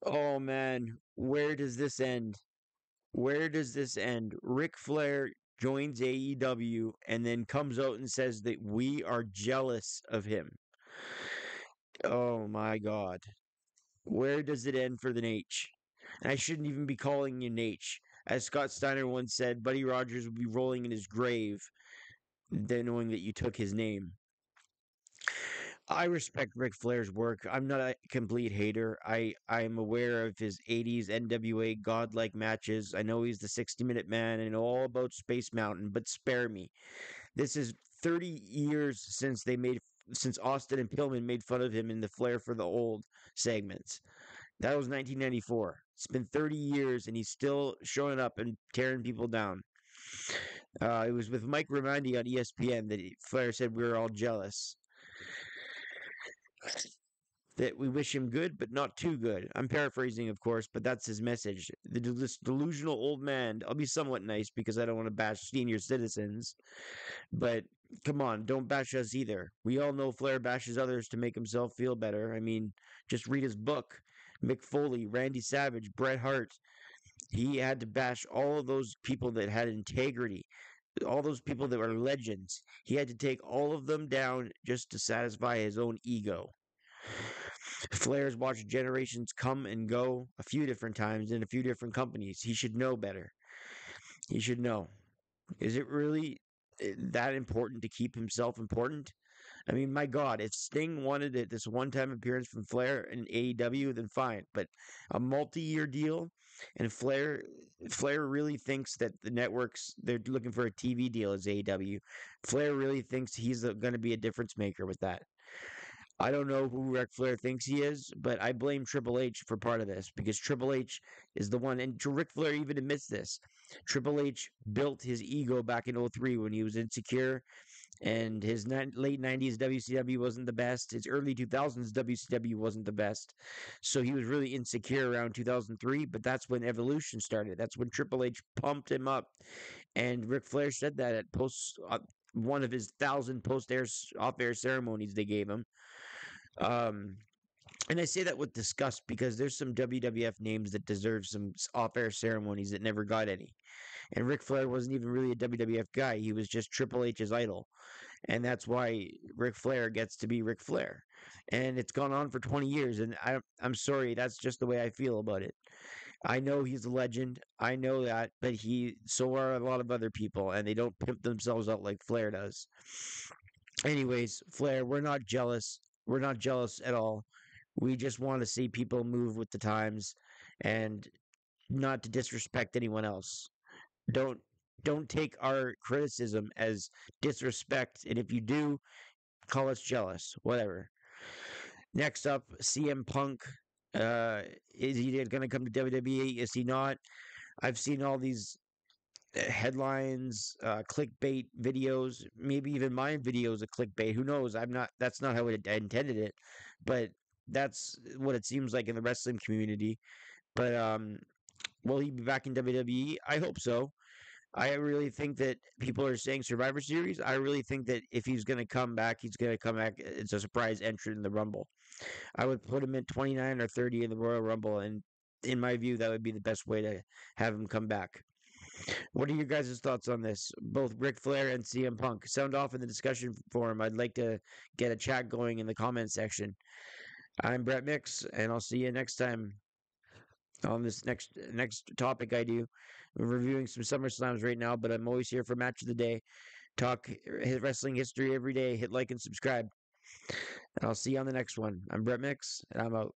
Oh man, where does this end? Where does this end? Ric Flair joins AEW and then comes out and says that we are jealous of him. Oh my God. Where does it end for the Nate? And I shouldn't even be calling you Nate. As Scott Steiner once said, Buddy Rogers would be rolling in his grave than knowing that you took his name. I respect Ric Flair's work. I'm not a complete hater. I'm aware of his 80s NWA godlike matches. I know he's the 60-minute man and all about Space Mountain, but spare me. This is 30 years since Austin and Pillman made fun of him in the Flair for the Old segments. That was 1994. It's been 30 years and he's still showing up and tearing people down. It was with Mike Raimondi on ESPN that Flair said we were all jealous. That we wish him good, but not too good. I'm paraphrasing, of course, but that's his message. This delusional old man. I'll be somewhat nice because I don't want to bash senior citizens, but come on, don't bash us either. We all know Flair bashes others to make himself feel better. I mean, just read his book. Mick Foley, Randy Savage, Bret Hart. He had to bash all of those people that had integrity, all those people that were legends. He had to take all of them down just to satisfy his own ego. Flair's watched generations come and go a few different times in a few different companies. He should know better. He should know. Is it really that important to keep himself important? I mean, my God, if Sting wanted it this one-time appearance from Flair in AEW, then fine. But a multi-year deal, and Flair really thinks that the networks they're looking for a TV deal as AEW. Flair really thinks he's going to be a difference maker with that. I don't know who Ric Flair thinks he is, but I blame Triple H for part of this because Triple H is the one, and Ric Flair even admits this. Triple H built his ego back in '03 when he was insecure, and his late '90s WCW wasn't the best. His early 2000s WCW wasn't the best, so he was really insecure around 2003. But that's when Evolution started. That's when Triple H pumped him up, and Ric Flair said that at one of his 1,000 post-air off-air ceremonies they gave him. Um, and I say that with disgust because there's some WWF names that deserve some off-air ceremonies that never got any. And Ric Flair wasn't even really a WWF guy; he was just Triple H's idol, and that's why Ric Flair gets to be Ric Flair. And it's gone on for 20 years, and I'm sorry, that's just the way I feel about it. I know he's a legend, I know that, but so are a lot of other people, and they don't pimp themselves out like Flair does. Anyways, Flair, we're not jealous. We're not jealous at all. We just want to see people move with the times and not to disrespect anyone else. Don't don't take our criticism as disrespect, and if you do, call us jealous. Whatever. Next up, CM Punk. Uh, is he going to come to WWE? Is he not? I've seen all these headlines, clickbait videos, maybe even my videos of clickbait. Who knows? I'm not. That's not how I intended it, but that's what it seems like in the wrestling community. But will he be back in WWE? I hope so. I really think that people are saying Survivor Series. I really think that if he's going to come back, he's going to come back. It's a surprise entrant in the Rumble. I would put him at 29 or 30 in the Royal Rumble, and in my view, that would be the best way to have him come back. What are your guys' thoughts on this? Both Ric Flair and CM Punk. Sound off in the discussion forum. I'd like to get a chat going in the comment section. I'm Brett Mix, and I'll see you next time on this next topic I do. We're reviewing some SummerSlams right now, but I'm always here for Match of the Day. Talk wrestling history every day. Hit like and subscribe. And I'll see you on the next one. I'm Brett Mix, and I'm out.